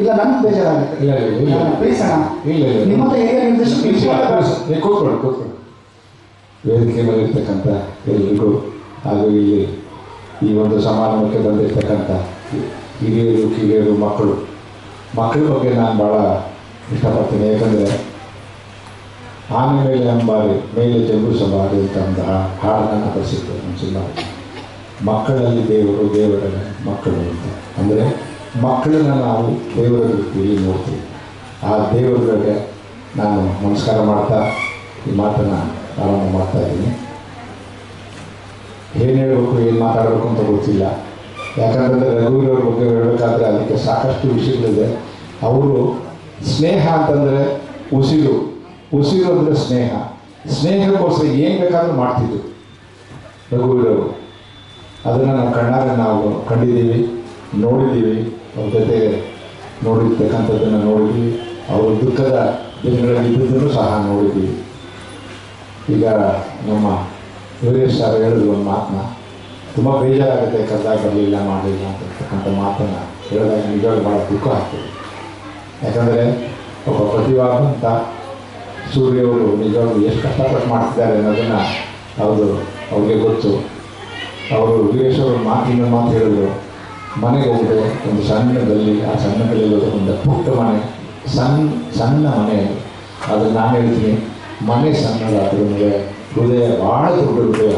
ಇಲ್ಲ ನನ್ಗೆ ಬೇಜಾರಾಗುತ್ತೆ. ಇಲ್ಲ ಇಲ್ಲ ಪ್ಲೀಸ್ ಅಣ್ಣ, ಇಲ್ಲ ಇಲ್ಲ ನಿಮ್ಮ ಹಿರಿಯ ನಿರ್ದೇಶಕ ಕೂತ್ಕೊಂಡು ವೇದಿಕೆ ಮೇಲೆ ಇರ್ತಕ್ಕಂಥ ಎಲ್ರಿಗೂ ಹಾಗೂ ಇಲ್ಲಿ ಈ ಒಂದು ಸಮಾರಂಭಕ್ಕೆ ಬಂದಿರ್ತಕ್ಕಂಥ ಹಿರಿಯರು ಕಿರಿಯರು ಮಕ್ಕಳ ಬಗ್ಗೆ ನಾನು ಭಾಳ ಇಷ್ಟಪಡ್ತೀನಿ. ಯಾಕಂದರೆ ಆನೆ ಮೇಲೆ ಅಂಬಾರಿ ಮೇಲೆ ಜಂಬೂ ಸವಾರಿ ಅಂತ ಒಂದು ಹಾಡನ್ನು ಬರೆಸಿತ್ತು ನಮ್ಮ ಸಿನಿಮಾ. ಮಕ್ಕಳಲ್ಲಿ ದೇವರು, ದೇವರಲ್ಲಿ ಮಕ್ಕಳು ಅಂತ. ಅಂದರೆ ಮಕ್ಕಳನ್ನು ನಾವು ದೇವರ ರೀತಿಯಲ್ಲಿ ನೋಡ್ತೀವಿ. ಆ ದೇವರಿಗೆ ನಾನು ನಮಸ್ಕಾರ ಮಾಡ್ತಾ ಈ ಮಾತನ್ನು ಪ್ರಾರಂಭ ಮಾಡ್ತಾ ಇದ್ದೀನಿ. ಏನು ಹೇಳಬೇಕು, ಏನು ಮಾತಾಡಬೇಕು ಅಂತ ಗೊತ್ತಿಲ್ಲ. ಯಾಕಂದರೆ ರಘುವೀರವ್ರ ಬಗ್ಗೆ ಹೇಳಬೇಕಾದ್ರೆ ಅದಕ್ಕೆ ಸಾಕಷ್ಟು ವಿಷಯಗಳಿದೆ. ಅವರು ಸ್ನೇಹ ಅಂತಂದರೆ ಉಸಿರು ಅಂದರೆ ಸ್ನೇಹಕ್ಕೋಸ್ಕರ ಏನು ಬೇಕಾದರೂ ಮಾಡ್ತಿದ್ರು ರಘುವೀರವರು. ಅದನ್ನು ನಾವು ಕಣ್ಣಾರೆ ನಾವು ಕಂಡಿದ್ದೀವಿ, ನೋಡಿದ್ದೀವಿ, ಅವ್ರ ಜೊತೆ ನೋಡಿರ್ತಕ್ಕಂಥದ್ದನ್ನು ನೋಡಿದ್ದೀವಿ. ಅವರು ದುಃಖದ ದಿನಗಳಲ್ಲಿ ಇದ್ದುದನ್ನು ಸಹ ನೋಡಿದ್ದೀವಿ. ಈಗ ನಮ್ಮ ವೀರೇಶ್ ಸರ್ ಹೇಳಿದ್ರು ಒಂದು ಮಾತನ್ನ, ತುಂಬ ಬೇಜಾರಾಗುತ್ತೆ, ಕರೆದಾಗ ಬರಲಿಲ್ಲ ಮಾಡಲಿಲ್ಲ ಅಂತಕ್ಕಂಥ ಮಾತನ್ನು ಹೇಳಿದಾಗ ನಿಜವಾಗಿ ಭಾಳ ದುಃಖ ಆಗ್ತದೆ. ಯಾಕಂದರೆ ಒಬ್ಬ ಪ್ರತಿಭಾವಂತ ಸೂರ್ಯವರು ನಿಜವಾಗ್ಲೂ ಎಷ್ಟು ಕಷ್ಟಪಟ್ಟು ಮಾಡ್ತಿದ್ದಾರೆ ಅನ್ನೋದನ್ನು ಅವ್ರಿಗೆ ಗೊತ್ತು. ಅವರು ವೀರೇಶ್ ಅವರು ಮಾತಿನ ಮಾತು ಹೇಳಿದ್ರು, ಮನೆಗೆ ಹೋದರೆ ಒಂದು ಸಣ್ಣ ಗಲ್ಲಿ, ಆ ಸಣ್ಣ ಗಲ್ಲಿಯಲ್ಲಿ ಒಂದು ಪುಟ್ಟ ಮನೆ, ಸಣ್ಣ ಮನೆ. ಅದು ನಾನು ಹೇಳ್ತೀನಿ, ಮನೆ ಸಣ್ಣದಾದರೂ ಹೃದಯ ಭಾಳ ದೊಡ್ಡ ಹೃದಯ.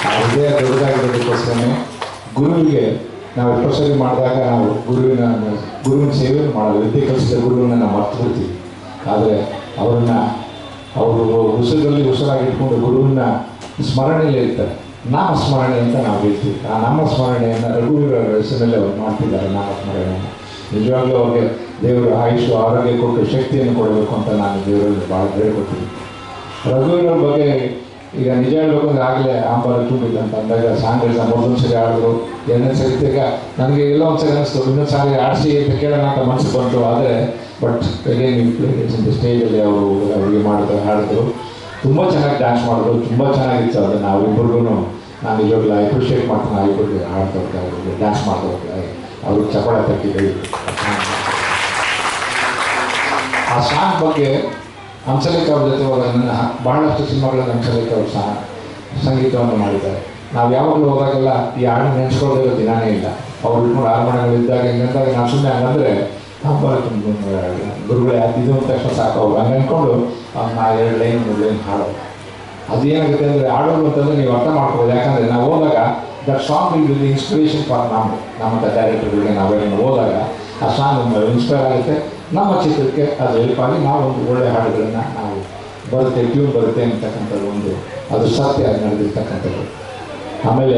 ಆ ಹೃದಯ ದೊಡ್ಡದಾಗಿರೋದಕ್ಕೋಸ್ಕರನೇ ಗುರುವಿಗೆ ನಾವು ಎಷ್ಟೊಸರಿ ಮಾಡಿದಾಗ ನಾವು ಗುರುವಿನ ಸೇವೆಯನ್ನು ಮಾಡಲು ವಿದ್ಯೆ ಕಲಿಸಿದ ಗುರುವಿನ ನಾವು ಮರ್ತು ಬಿಡ್ತೀವಿ. ಆದರೆ ಅವರು ಉಸಿರಾಗಿಟ್ಕೊಂಡು ಗುರುವಿನ ಸ್ಮರಣೆಯಲ್ಲಿ ಇರ್ತಾರೆ. ನಾಮಸ್ಮರಣೆ ಅಂತ ನಾವು ಹೇಳ್ತೀವಿ. ಆ ನಾಮಸ್ಮರಣೆಯನ್ನು ರಘುವೀರ ಹೆಸರಿನಲ್ಲಿ ಅವ್ರು ಮಾಡ್ತಿದ್ದಾರೆ. ನಾಮಸ್ಮರಣೆಯನ್ನು ನಿಜವಾಗ್ಲೂ ಅವ್ರಿಗೆ ದೇವರು ಆಯುಷು ಆರೋಗ್ಯ ಕೊಟ್ಟು ಶಕ್ತಿಯನ್ನು ಕೊಡಬೇಕು ಅಂತ ನಾನು ದೇವರಲ್ಲಿ ಭಾಳ ಹೇಳ್ಕೊಡ್ತೀನಿ. ರಘುವೀರವ್ರ ಬಗ್ಗೆ ಈಗ ನಿಜ ಹೇಳ್ಬೇಕಂದ್ರೆ ಆಗಲೇ ಆಂಬಾರ ತುಂಬಿಲ್ಲ ಅಂತ ಅಂದಾಗ ಸಾಂಗ್ಗಳನ್ನ ಮೊದಲೊಂದು ಸರಿ ಆಡಿದ್ರು, ಎರಡನೇ ಸರಿ ಈಗ ನನಗೆ ಎಲ್ಲೋ ಒಂದು ಸರಿ ಅನ್ನಿಸ್ತು, ಇನ್ನೊಂದು ಸಾರಿ ಆಡಿಸಿ ಅಂತ ಕೇಳೋಣ ಅಂತ ಮನಸ್ಸು ಬಂತು. ಆದರೆ ಬಟ್ ಸ್ಟೇಜಲ್ಲಿ ಅವ್ರಿಗೆ ಮಾಡಿದ್ರು, ಹಾಡಿದ್ರು, ತುಂಬ ಚೆನ್ನಾಗಿ ಡ್ಯಾನ್ಸ್ ಮಾಡಿದ್ರು, ತುಂಬ ಚೆನ್ನಾಗಿತ್ತು. ಅದನ್ನು ಅವರಿಬ್ಬರಿಗೂ ನಾನು ನಿಜವಾಗ್ಲೂ ಅಪ್ರಿಷಿಯೇಟ್ ಮಾಡ್ತೀನಿ. ಅವರಿಬ್ಬರಿಗೆ ಹಾಡ್ದವ್ರಿಗೆ, ಅವ್ರಿಗೆ ಡ್ಯಾನ್ಸ್ ಮಾಡಿದವ್ರಿಗೆ, ಅವ್ರಿಗೆ ಚಪ್ಪಾಳೆ ತಟ್ಟಿದ್ದೀವಿ. ಆ ಸಾಂಗ್ ಬಗ್ಗೆ ಹಂಸಲೇಖ ಅವ್ರ ಜೊತೆ ಹೋದಾಗ ನನ್ನ ಭಾಳಷ್ಟು ಸಿನಿಮಾಗಳಲ್ಲಿ ಹಂಸಲೇಖ ಅವರು ಸಂಗೀತವನ್ನು ಮಾಡಿದ್ದಾರೆ. ನಾವು ಯಾವಾಗಲೂ ಹೋದಾಗೆಲ್ಲ ಈ ಹಾಡು ನೆನೆಸ್ಕೊಳ್ಳೋದಿರೋ ದಿನಾನೇ ಇಲ್ಲ. ಅವ್ರು ಇಟ್ಕೊಂಡು ಆರ್ಮಣಗಳಿದ್ದಾಗ ಹಿಂಗಂದಾಗ ನಾವು ಸುಮ್ಮನೆ ಹಂಗಂದರೆ ಗುರುಗಳೇ ಇದು ಅಂತ ತಕ್ಷಣ ಸಾಕು ಅವ್ರು ಹಂಗೆ ಅಂದ್ಕೊಂಡು ನಾ 2 ಲೈನ್ 3 ಲೈನ್ ಹಾಡೋ. ಅದೇನಾಗುತ್ತೆ ಅಂದರೆ ಹಾಡೋದು ಅಂತಂದರೆ ನೀವು ಅರ್ಥ ಮಾಡ್ಕೋಬೋದು. ಯಾಕಂದರೆ ನಾವು ಹೋದಾಗ that song will inspiration for ನಮ್ಮ ಡೈರೆಕ್ಟರ್ಗಳಿಗೆ ನಾವೇನು ಹೋದಾಗ ಆ ಸಾಂಗ್ ಇನ್ಸ್ಪೈರ್ ಆಗುತ್ತೆ. ನಮ್ಮ ಚಿತ್ರಕ್ಕೆ ಅದು ಹೆಲ್ಪ್ ಆಗಿ ನಾವು ಒಂದು ಒಳ್ಳೆಯ ಹಾಡುಗಳನ್ನು ನಾವು ಟ್ಯೂನ್ ಬರುತ್ತೆ ಅಂತಕ್ಕಂಥದ್ದು ಅದು ಸತ್ಯ ನಡೆದಿರ್ತಕ್ಕಂಥದ್ದು. ಆಮೇಲೆ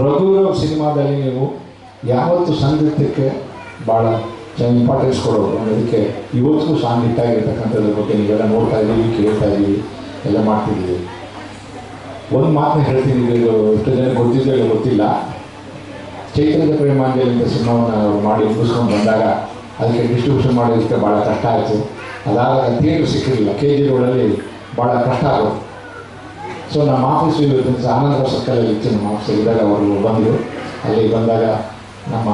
ರಘುವೀರವ್ರ ಸಿನಿಮಾದಲ್ಲಿ ನೀವು ಯಾವತ್ತು ಸಂಗೀತಕ್ಕೆ ಭಾಳ ಇಂಪಾರ್ಟೆನ್ಸ್ ಕೊಡೋದು ಅನ್ನೋದಕ್ಕೆ ಇವತ್ತಿಗೂ ಸಾಂಗ್ ಹಿಟ್ಟಾಗಿರ್ತಕ್ಕಂಥದ್ರ ಬಗ್ಗೆ ನೀವೆಲ್ಲ ನೋಡ್ತಾ ಇದ್ದೀವಿ, ಕೇಳ್ತಾ ಇದ್ದೀವಿ, ಎಲ್ಲ ಮಾಡ್ತಿದ್ದೀವಿ. ಒಂದು ಮಾತನ್ನ ಹೇಳ್ತೀನಿ, ಎಷ್ಟು ಜನ ಗೊತ್ತಿದ್ದರೆ ಗೊತ್ತಿಲ್ಲ. ಚೈತ್ರದ ಪ್ರೇಮಾಂಜಲಿ ಅಂತ ಸಿನಿಮಾವನ್ನು ಅವರು ಮಾಡಿ ಮುಗಿಸ್ಕೊಂಡು ಬಂದಾಗ ಅದಕ್ಕೆ ಡಿಸ್ಟ್ರಿಬ್ಯೂಷನ್ ಮಾಡೋದಕ್ಕೆ ಭಾಳ ಕಷ್ಟ ಆಯಿತು. ಅದಾದಾಗ ಥಿಯೇಟ್ರ್ ಸಿಕ್ಕಿರಲಿಲ್ಲ. KG ರೋಡಲ್ಲಿ ಭಾಳ ಕಷ್ಟ ಆಗೋದು. ಸೊ ನಮ್ಮ ಆಫೀಸು ಇವತ್ತು ಆನಂದರಾವ್ ಸರ್ಕಲಲ್ಲಿ ಇತ್ತು. ನಮ್ಮ ಆಫೀಸ್ ಇದ್ದಾಗ ಅವರು ಬಂದರು. ಅಲ್ಲಿ ಬಂದಾಗ ನಮ್ಮ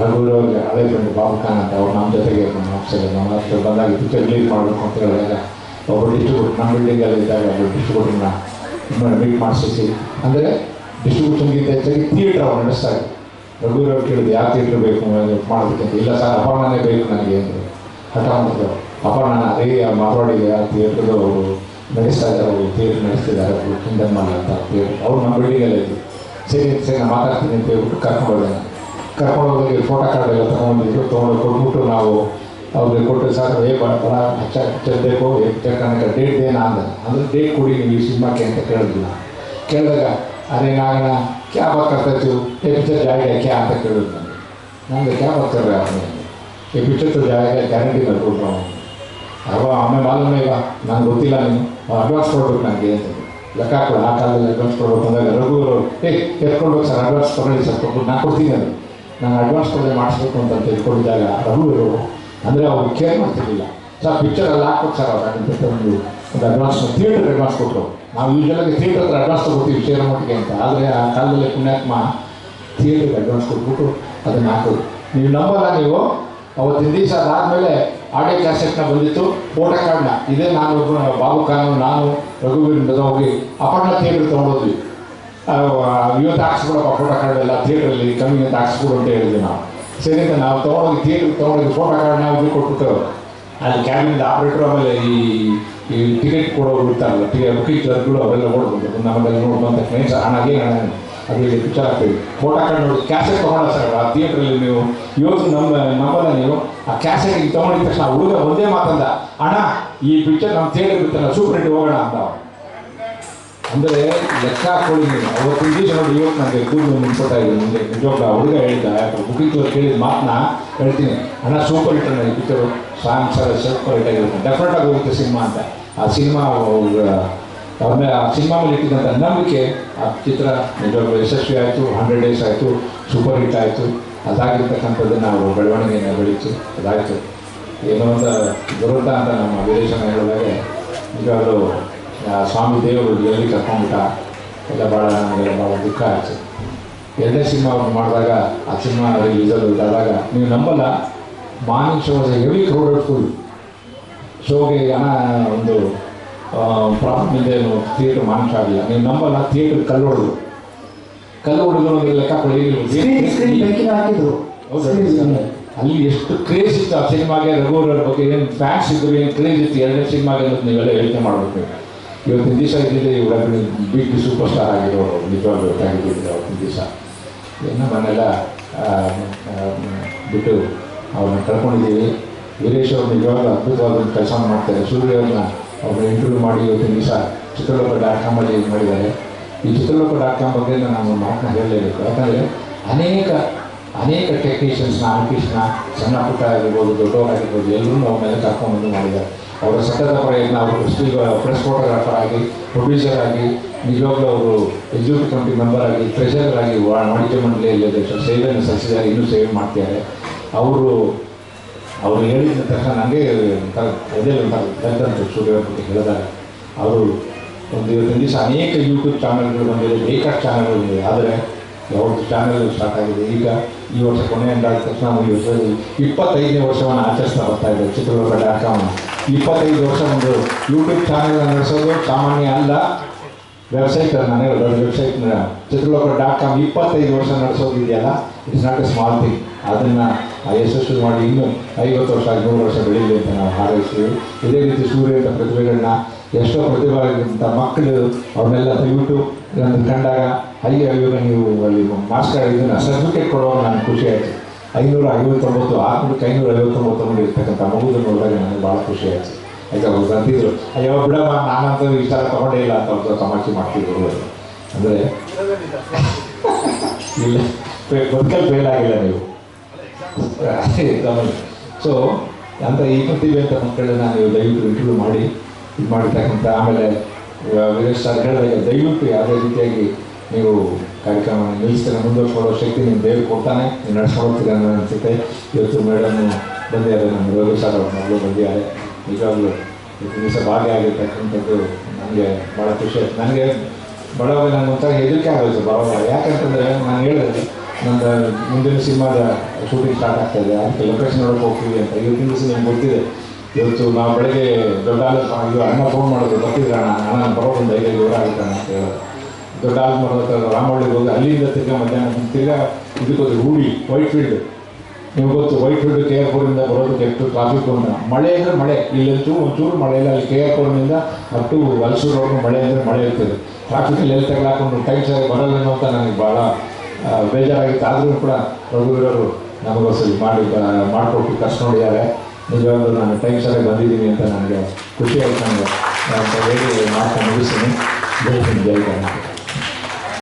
ರಘುವೀರವ್ರಿಗೆ ಹಳೆ ಫ್ರೆಂಡ್ ಬಾಬು ಖಾನ್ ಅಂತ ಅವ್ರು ನಮ್ಮ ಜೊತೆಗೆ ನಮ್ಮ ಆಫೀಸಲ್ಲಿ ಬಂದಾಗ ಪಿಕ್ಚರ್ ರಿಲೀಸ್ ಮಾಡಬೇಕು ಅಂತ ಹೇಳಿದಾಗ ಒಬ್ಬರು ಡಿಸ್ಟ್ರಿಬ್ಯೂಟರ್ ನಮ್ಮ ಬಿಲ್ಡಿಂಗಲ್ಲಿ ಇದ್ದಾಗ ಒಬ್ಬರು ಡಿಸ್ಟ್ರಿಬ್ಯೂಟರ್ನ ಮೀಟ್ ಮಾಡಿಸಿ, ಅಂದರೆ ಡಿಸ್ಟ್ರಿಬ್ಯೂಷನ್ಗಿಂತ ಹೆಚ್ಚಾಗಿ ಥಿಯೇಟ್ರ್ ಅವ್ರು ನಡೆಸ್ತಾ ಇದ್ರು. ರಘುವೀರವ್ರು ಕೇಳಿದ್ರು, ಯಾವ ಥಿಯೇಟ್ರ್ ಬೇಕು ಮಾಡೋದಕ್ಕಂತ. ಇಲ್ಲ ಸರ್, ಅಪರ್ಣನೇ ಬೇಕು ನನಗೆ ಅಂದರು. ಹಠ ಮಾಡಿದ್ರು. ಅಪರ್ಣ ಅದೇ ಮಾತಾಡಿಗೆ ಆ ಥಿಯೇಟ್ರದ್ದು ಅವರು ನಡೆಸ್ತಾ ಇದ್ದಾರೆ, ಅವರು ಥಿಯೇಟ್ರ್ ನಡೆಸ್ತಿದ್ದಾರೆ, ಅವರು ಕಿಂಡನ್ಮಾಲ್ ಅಂತ ಥಿಯೇಟ್ರ್. ಅವ್ರು ನಮ್ಮ ಬಿಲ್ಡಿಂಗಲ್ಲಿ ಇದ್ದರು. ಸರಿ ನಾನು ಮಾತಾಡ್ತೀನಿ ಅಂತ ಹೇಳ್ಬಿಟ್ಟು ಕರ್ಕೊಂಡೋಗಿ ಫೋಟೋ ಕಾರ್ಡ್ ಎಲ್ಲ ತೊಗೊಂಡಿದ್ರು. ಕೊಟ್ಬಿಟ್ಟು ನಾವು ಅವ್ರಿಗೆ ಕೊಟ್ಟು ಸರ್ ಬರ ಪಿಕ್ಚರ್ ಬೇಕು, ಪಿಕ್ಚರ್ ಕನ್ನಡ ಡೇಟ್ ಏನು ಅಂದರೆ ಡೇಟ್ ಕೊಡಿ ನೀವು ಈ ಸಿನಿಮಾಕ್ಕೆ ಅಂತ ಕೇಳಿದ್ವಿ. ಕೇಳಿದಾಗ ಅದೇ ನಾಗಣ ಕ್ಯಾ ಬಾತ್ करते थे, ये पिक्चर जाएगा क्या ಅಂತ ಕೇಳಿದ್ರು. ನನಗೆ क्या बात कर रहे हैं, ये पिक्चर तो जाएगा, ಗ್ಯಾರಂಟಿ ಮೇಲೆ ಕೊಟ್ಟರು. ಅವಾಗ ಆಮೇಲೆ ಮಾಲೂಮೇ ಇಲ್ಲ, ನನಗೆ ಗೊತ್ತಿಲ್ಲ, ನೀನು ಅಡ್ವಾನ್ಸ್ ಕೊಡ್ಬೇಕು ನನಗೆ ಅಂತ ಲೆಕ್ಕ ಹಾಕೋದು. ಆ ಕಾಲದಲ್ಲಿ ಅಡ್ವಾನ್ಸ್ ಕೊಡ್ಬೇಕು ಅಂದಾಗ ರಘುವೀರವ್ರು ಎತ್ಕೊಳ್ಬೇಕು ಸರ್, ಅಡ್ವಾನ್ಸ್ ತೊಗೊಳ್ಳಿ ಸರ್, ಕೊಟ್ಬಿಟ್ಟು ನಾನು ಕೊಡ್ತೀನಿ ಅದು, ನಾನು ಅಡ್ವಾನ್ಸ್ ಕೊಡದೆ ಮಾಡಿಸ್ಬೇಕು ಅಂತ ತಿಳ್ಕೊಂಡಿದ್ದಾಗ ರಘುವೀರವ್ರು ಅಂದರೆ ಅವ್ರು ಕೇರ್ ಮಾಡ್ತಿರಲಿಲ್ಲ. ಸರ್ ಪಿಕ್ಚರ್ ಎಲ್ಲ ಹಾಕ್ಬೇಕು ಸರ್, ಅವ್ರು ಒಂದು ಅಡ್ವಾನ್ಸ್ ಥಿಯೇಟರ್ ಅಡ್ವಾನ್ಸ್ ಕೊಟ್ಟರು. ನಾವು ಯೂಶಲಾಗಿ ಥಿಯೇಟರ್ ಹತ್ರ ಅಡ್ವಾನ್ಸ್ ತೊಗೋತೀವಿ ಶೇರ್ ಮಟ್ಟಿಗೆ ಅಂತ. ಆದರೆ ಆ ಕಾಲದಲ್ಲಿ ಪುಣ್ಯಾತ್ಮ ಥಿಯೇಟರ್ಗೆ ಅಡ್ವಾನ್ಸ್ ಕೊಟ್ಬಿಟ್ಟು ಅದನ್ನು ಹಾಕೋದು. ನೀವು ನಂಬಲ್ಲ ನೀವು. ಅವತ್ತಿನ ದಿವಸ ಅದಾದಮೇಲೆ ಆಡಿಯೋ ಕ್ಯಾಸೆಟ್ನ ಬಂದಿತ್ತು, ಫೋಟೋ ಕಾರ್ಡ್ನ ಇದೇ ನಾನು ಬಾಬು ಖಾನು ನಾನು ರಘುವೀರ್ ಹೋಗಿ ಅಪರ್ಣ ಥಿಯೇಟ್ರ್ ತೊಗೊಂಡೋದ್ವಿ. ಇವತ್ತು ಹಾಕ್ಸ್ಬಿಡಪ್ಪ ಫೋಟೋ ಕಾರ್ಡ್ ಎಲ್ಲ ಥಿಯೇಟ್ರಲ್ಲಿ ಕಮ್ಮಿ ಅಂತ ಹಾಕ್ಸ್ಬಿಡು ಅಂತ ಹೇಳಿದ್ವಿ ನಾವು. ಸರಿ ಅಂತ ನಾವು ತೊಗೊಂಡೋಗಿ ಥಿಯೇಟ್ರಿಗೆ ತೊಗೊಂಡೋಗಿ ಫೋಟೋ ಕಾರ್ಡ್ ನಾವು ಇದು ಕೊಟ್ಬಿಟ್ಟು ಅಲ್ಲಿ ಕ್ಯಾಬಿನಿಂದ ಆಪ್ರೇಟ್ರು ಆಮೇಲೆ ಈ ಟಿಕೆಟ್ ಕೊಡೋರು ಇರ್ತಾರಲ್ಲ ಬುಕಿಂಗ್ ಕ್ಲರ್ಕ್ಗಳು ಅವೆಲ್ಲ ಓಡ್ಬೋದು. ನಮ್ಮದೆಲ್ಲ ನೋಡ್ಬಂತ ಫ್ರೆಂಡ್ಸ್ ಹಣಾಗೆ ಅದು ಇಲ್ಲಿ ಪಿಕ್ಚರ್ ಆಗ್ತೀವಿ. ಫೋಟೋ ಕಾರ್ಡ್ ನೋಡಿ ಕ್ಯಾಸೆಟ್ ತೊಗೊಂಡ ಸರ್ ಆ ಥಿಯೇಟ್ರಲ್ಲಿ ನೀವು ಇವತ್ತು ನಮ್ಮಲ್ಲ ನೀವು ಆ ಕ್ಯಾಸೆಟ್ಗೆ ತೊಗೊಂಡಿದ ತಕ್ಷಣ ಹುಡುಗ ಒಂದೇ ಮಾತಂದ, ಅಣ್ಣ ಈ ಪಿಕ್ಚರ್ ನಮ್ಮ ಥಿಯೇಟರ್ ಇರ್ತಲ್ಲ ಸೂಪರ್ ಹಿಟ್ ಹೋಗೋಣ ಅಂತ. ಅಂದರೆ ಲೆಕ್ಕ ಹಾಕೊಳ್ಳಿ ನೀವು. ಅವತ್ತಿನ ದಿವಸ ನೋಡಿ ಇವತ್ತು ನನಗೆ ಕೂದಲು ನಿಂತ್ಕೊತಾ ಇದ್ದೀನಿ ಮುಂದೆ ನಿಜವಾಗ ಹುಡುಗ ಹೇಳಿದ್ದ ಬುಕಿಂಗ್ ಕ್ಲರ್ಕ್ ಕೇಳಿದ ಮಾತನ್ನ ಹೇಳ್ತೀನಿ, ಅಣ್ಣ ಸೂಪರ್ ಹಿಟ್ ಈ picture song sir super hit ಆಗಿರುತ್ತೆ, ಡೆಫಿನೆಟ್ ಆಗಿ ಹೋಗುತ್ತೆ ಸಿನಿಮಾ ಅಂತ. ಆ ಸಿನಿಮಾ ಅವ್ರ ಮೇಲೆ ಆ ಸಿನಿಮಾ ಮೇಲೆ ಇಟ್ಟಿದ್ದಂಥ ನಂಬಿಕೆ ಆ ಚಿತ್ರ ನಿಜವಾಗ್ಲೂ ಯಶಸ್ವಿ ಆಯಿತು. 100 days ಆಯಿತು, ಸೂಪರ್ ಹಿಟ್ ಆಯಿತು. ಅದಾಗಿರ್ತಕ್ಕಂಥದ್ದು ನಾವು ಬೆಳವಣಿಗೆಯನ್ನು ಬೆಳೀತು, ಅದಾಯಿತು. ಏನೋ ಒಂದು ದುರಂತ ಅಂತ ನಮ್ಮ ವಿದೇಶನ ಹೇಳಿದಾಗ ನಿಜವಾಗ್ಲೂ ಸ್ವಾಮಿ ದೇವರು ಎಲ್ಲಿ ಕರ್ಕೊಂಡ್ಬಿಟ್ಟ ಎಲ್ಲ ನಮಗೆಲ್ಲ ಭಾಳ ದುಃಖ ಆಯಿತು. 2ನೇ ಸಿನಿಮಾ ಮಾಡಿದಾಗ ಆ ಸಿನಿಮಾ ರಿಲೀಸಲ್ಲಿ ಇದಾದಾಗ ನೀವು ನಂಬಲ್ಲ, morning show heavy crowded full ಶೋಗೆ ಒಂದು ಪ್ರಾಬ್ಲಮ್ ಇಲ್ದೇನು ಥಿಯೇಟ್ರ್ ಮಾರ್ನಿಂಗ್ ಶೋ ಆಗಲಿಲ್ಲ. ನೀವು ನಂಬಲ್ಲ, ಥಿಯೇಟ್ರ್ ಕಲ್ಲು ಹೊಡೆದು ಲೆಕ್ಕ ಹಾಕಿದ್ರು. ಅಲ್ಲಿ ಎಷ್ಟು ಕ್ರೇಜ್ ಇತ್ತು ಆ ಸಿನಿಮಾಗೆ, ರಘುವರ್ ಬಗ್ಗೆ ಏನು ಫ್ಯಾನ್ಸ್ ಇದ್ರು, ಏನು ಕ್ರೇಜ್ ಇತ್ತು 2ನೇ ಸಿನಿಮಾಗೆ ಅನ್ನೋದು ನೀವೆಲ್ಲ ಯೋಚನೆ ಮಾಡಬೇಕು. ಇವತ್ತಿನ ದಿವಸ ಇದ್ದಿದ್ದೆ ಇವರಲ್ಲಿ ಬಿಗ್ ಸೂಪರ್ ಸ್ಟಾರ್ ಆಗಿರೋರು ನಿಜವಾಗ್ಲೂ ಆಗಿದ್ದಿದ್ದು ಅವತ್ತಿನ ದಿವಸ. ನಮ್ಮನ್ನೆಲ್ಲ ಬಿಟ್ಟು ಅವ್ರನ್ನ ಕಳ್ಕೊಂಡಿದ್ದೀವಿ. ವೀರೇಶ್ ಅವರು ನಿಜವಾಗ್ಲೂ ಅದ್ಭುತವಾದ ಕೆಲಸ ಮಾಡ್ತಾರೆ. ಸೂರ್ಯವ್ರನ್ನ ಅವ್ರನ್ನ ಇಂಟರ್ವ್ಯೂ ಮಾಡಿ ಇವತ್ತಿನ ದಿವಸ ಚಿತ್ರಲೋಕ.com ಮಾಡಿದ್ದಾರೆ. ಈ ಚಿತ್ರಲೋಕ.com ಬಗ್ಗೆ ನಾನು ಮಾತನ್ನ ಹೇಳಲೇಬೇಕು. ಯಾಕಂದರೆ ಅನೇಕ ಟೆಕ್ನಿಷಿಯನ್ಸ್ ಕೃಷ್ಣ ಸಣ್ಣ ಪುಟ್ಟ ಆಗಿರ್ಬೋದು, ದೊಡ್ಡವರಾಗಿರ್ಬೋದು, ಎಲ್ಲರೂ ಅವ್ರ ಮೇಲೆ ಕರ್ಕೊಂಡ್ಬಂದು ಮಾಡಿದ್ದಾರೆ. ಅವರ ಸತತ ಪ್ರಯತ್ನ, ಅವರು ಪ್ರೆಸ್ ಫೋಟೋಗ್ರಾಫರ್ ಆಗಿ, ಪ್ರೊಡ್ಯೂಸರ್ ಆಗಿ, ನಿಜವಾಗ್ಲೂ ಅವರು ಎಕ್ಸಿಕ್ಯೂಟಿವ್ ಕಮಿಟಿ ಮೆಂಬರ್ ಆಗಿ, ಟ್ರೆಷರರ್ ಆಗಿ ವಾಣಿಜ್ಯ ಮಂಡಳಿಯಲ್ಲಿ ಸೇವೆಯನ್ನು ಸಲ್ಲಿಸಿದ್ದಾರೆ, ಇನ್ನೂ ಸೇವೆ ಮಾಡ್ತಿದ್ದಾರೆ. ಅವರು ಹೇಳಿದ ತಕ್ಷಣ ನನಗೆ ಅದೇ ದೊಡ್ಡಂತ ಸೂರ್ಯವ್ರ ಬಗ್ಗೆ ಹೇಳಿದಾಗ ಅವರು ಇವತ್ತಿನ ದಿವಸ ಅನೇಕ ಯೂಟ್ಯೂಬ್ ಚಾನಲ್ಗಳು ಬಂದಿದೆ, ಬೇಕಾದ ಚಾನಲ್ಗಳು ಬಂದಿದೆ. ಆದರೆ ಯಾವ್ದು ಚಾನಲ್ ಸ್ಟಾರ್ಟ್ ಆಗಿದೆ ಈಗ ಈ ವರ್ಷ ಕೊನೆಯಂದಾದ ತಕ್ಷಣ 25ನೇ ವರ್ಷವನ್ನು ಆಚರಿಸ್ತಾ ಬರ್ತಾ ಇದೆ ಚಿತ್ರಲೋಕ.com. 25 ವರ್ಷ ಒಂದು ಯೂಟ್ಯೂಬ್ ಚಾನಲ್ ನಡೆಸೋದು ಸಾಮಾನ್ಯ ಅಲ್ಲ. ವೆಬ್ಸೈಟ್ ನಾನೇ ದೊಡ್ಡ ವೆಬ್ಸೈಟ್ ಚಿತ್ರಲೋಕ.com 25 ವರ್ಷ ನಡೆಸೋದಿದೆಯಲ್ಲ, it's not a small thing. ಅದನ್ನು ಯಶಸ್ವಿ ಮಾಡಿ ಇನ್ನೂ 50 ವರ್ಷ 100 ವರ್ಷ ಬೆಳೀಲಿ ಅಂತ ನಾವು ಹಾರೈಸ್ತೀವಿ. ಇದೇ ರೀತಿ ಸೂರ್ಯಂಥ ಪ್ರತಿಭೆಗಳನ್ನ ಎಷ್ಟೋ ಪ್ರತಿಭೆಗಳಿಂಥ ಮಕ್ಕಳು ಅವ್ರನ್ನೆಲ್ಲ ದಯವಿಟ್ಟು ಇದನ್ನು ಕಂಡಾಗ ಇವಾಗ ನೀವು ಅಲ್ಲಿ ಮಾರ್ಕ್ಸ್ ಕಾರ್ಡ್ ಇದನ್ನು ಸರ್ಟಿಫಿಕೇಟ್ ಕೊಡೋವಾಗ ನನಗೆ ಖುಷಿ ಆಯಿತು. 559 ಇರ್ತಕ್ಕಂಥ ಮಗುದು ನೋಡಿದಾಗ ನನಗೆ ಭಾಳ ಖುಷಿ ಆಯಿತು. ಆಯ್ತು ಅವ್ರು ಬಂದಿದ್ರು, ಅಯ್ಯೋ ಬಿಡಮ್ಮ ನಾನಂತೂ ಈ ಥರ ತೊಗೊಂಡೇ ಇಲ್ಲ ಅಂತ ಅವ್ರದ್ದು ತಮಾಷೆ ಮಾಡ್ತಿದ್ರು. ಅಂದರೆ ಇಲ್ಲ ಬದುಕಲ್ಲಿ ಫೇಲ್ ಆಗಿಲ್ಲ ನೀವು. ಸೊ ಅಂತ ಈ ಪ್ರತಿಭೆ ಅಂತ ಮಕ್ಕಳನ್ನ ನೀವು ದಯವಿಟ್ಟು ಇಂಟರ್ವ್ಯೂ ಮಾಡಿ ಇದು ಮಾಡಿರ್ತಕ್ಕಂಥ. ಆಮೇಲೆ ವೀರೇಶ್ ಸರ್ ಹೇಳಿದಾಗ ದಯವಿಟ್ಟು ಯಾವುದೇ ರೀತಿಯಾಗಿ ನೀವು ಕಾರ್ಯಕ್ರಮ ನಿಲ್ಲಿಸ್ತಾರೆ, ಮುಂದುವರ್ಸ್ಕೊಳ್ಳೋ ಶಕ್ತಿ ನಿಮ್ಮ ದೇವ್ರು ಕೊಡ್ತಾನೆ, ನೀವು ನಡೆಸ್ಕೊಂಡು ಹೋಗ್ತೀರ ಅನ್ನೋ ಅನಿಸುತ್ತೆ. ಇವತ್ತು ಮೇಡಮ್ ಬಂದಿದ್ದಾರೆ, ನಮ್ಮ ರಘು ಸರ್ ಅವ್ರ ಮಗಳು ಬಂದಿದ್ದಾರೆ. ನಿಜವಾಗ್ಲೂ ಇವತ್ತು ದಿವಸ ಭಾಗಿಯಾಗಿರ್ತಕ್ಕಂಥದ್ದು ನನಗೆ ಭಾಳ ಖುಷಿ ಆಯ್ತು. ನನಗೆ ಬಡವಾಗ ನನಗೆ ಒಂಥರ ಹೆದರಿಕೆ ಆಗೋಯ್ತು ಬಡವಾಗ. ಯಾಕಂತಂದರೆ ನಾನು ಹೇಳಿದೆ ನಂದು ಮುಂದಿನ ಸಿನಿಮಾದ ಶೂಟಿಂಗ್ ಸ್ಟಾರ್ಟ್ ಆಗ್ತಾಯಿದೆ, ಅದಕ್ಕೆ ಲೊಕೇಶನ್ ನೋಡೋಕೆ ಹೋಗ್ತೀವಿ ಅಂತ. ಇವತ್ತಿನ ದಿವಸ ನಿಮ್ಗೆ ಗೊತ್ತಿದೆ, ಇವತ್ತು ನಾವು ಬೆಳಗ್ಗೆ ದೊಡ್ಡ ಅಣ್ಣ ಫೋನ್ ಮಾಡೋದು ಬರ್ತಿದ್ರೆ ಅಣ್ಣ ಬರೋದು ಒಂದು 5 ದೂರ ಆಗುತ್ತೆ ಅಂತ ಹೇಳೋದು. ದೊಡ್ಡ ಮಾಡೋದು ರಾಮವಳ್ಳಿಗೆ ಹೋಗಿ ಅಲ್ಲಿಂದ ತಿರ್ಗಾ ಮಧ್ಯಾಹ್ನ ತಿರ್ಗಾ ಇದಕ್ಕೆ ಹೋಗಿ ಹೂಡಿ ವೈಟ್ ಫೀಲ್ಡ್. ನೀವು ಗೊತ್ತು ವೈಟ್ ಫೀಲ್ಡ್ KR4 ಬರೋದಕ್ಕೆ ಎಷ್ಟು ಟ್ರಾಫಿಕ್ ಅಂತ. ಮಳೆ ಅಂದರೆ ಮಳೆ, ಇಲ್ಲಂತೂ ಒಂಚೂರು ಮಳೆ ಇಲ್ಲ. ಅಲ್ಲಿ KR4 ಅಪ್ ಟು ಹಲಸೂರವರೆಗೂ ಮಳೆ ಅಂದರೆ ಮಳೆ ಇರ್ತದೆ. ಟ್ರಾಫಿಕಲ್ಲಿ ಎಲ್ಲಿ ತಗೊಳ್ಳಾಕೊಂಡು ಟೈಮ್ ಸರಿ ಬರೋದೇನೋ ಅಂತ ನನಗೆ ಭಾಳ ಬೇಜಾರಾಗಿತ್ತು. ಆದರೂ ಕೂಡ ರಘುವೀರವರು ನಮಗೋಸ್ಕರ ಮಾಡಿಕೊಟ್ಟು ಕರ್ಸ್ಕೊಂಡಿದ್ದಾರೆ. ನಿಜವಾಗ್ಲೂ ನಾನು ಟೈಮ್ ಸರಿ ಬಂದಿದ್ದೀನಿ ಅಂತ ನನಗೆ ಖುಷಿ ಆಯ್ತು. ನನಗೆ ಅಂತ ಹೇಳಿ ಮಾತನ್ನು ಮುಗಿಸ್ತೀನಿ. ಜೈ ಹಿಂದ್, ಜೈ ಕರ್ನಾಟಕ.